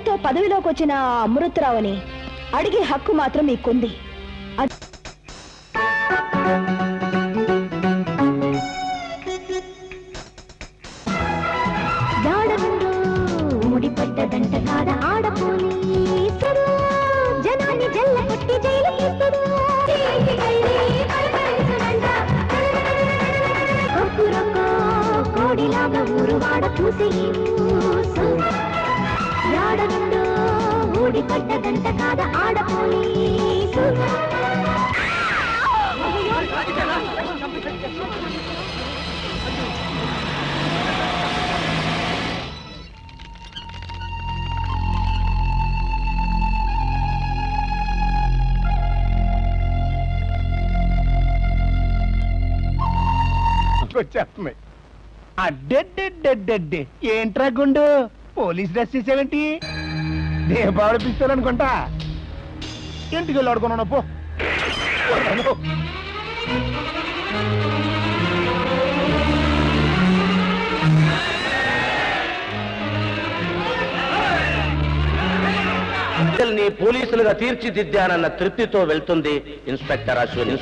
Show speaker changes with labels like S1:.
S1: పేరుతో పదవిలోకి వచ్చిన అమృతరావుని అడిగే హక్కు మాత్రం మీకుంది. ఊడిపడ్డదంట కాద ఆడపోలీసుడు, జనాన్ని జల్ల కొట్టి జైలు తీస్తుడు. కోడిలాగా ఊరువాడ చూసి యాడనుండో ఊడిపడ్డదంట కాద ఆడపోలీసుడు.
S2: వచ్చేస్తున్నాయి. అడ్డెడ్డెడ్డెడ్డెడ్డే ఏంట్రా గుండు, పోలీస్ డ్రెస్ చేసేవేంటి? దీపావళి పిస్తోల్ అనుకుంటా. ఇంటికి వెళ్ళి ఆడుకున్నాను పో.
S3: పోలీసులుగా తీర్చిదిద్దానన్న తృప్తితో వెళ్తుంది ఇన్స్పెక్టర్ అశ్విన్.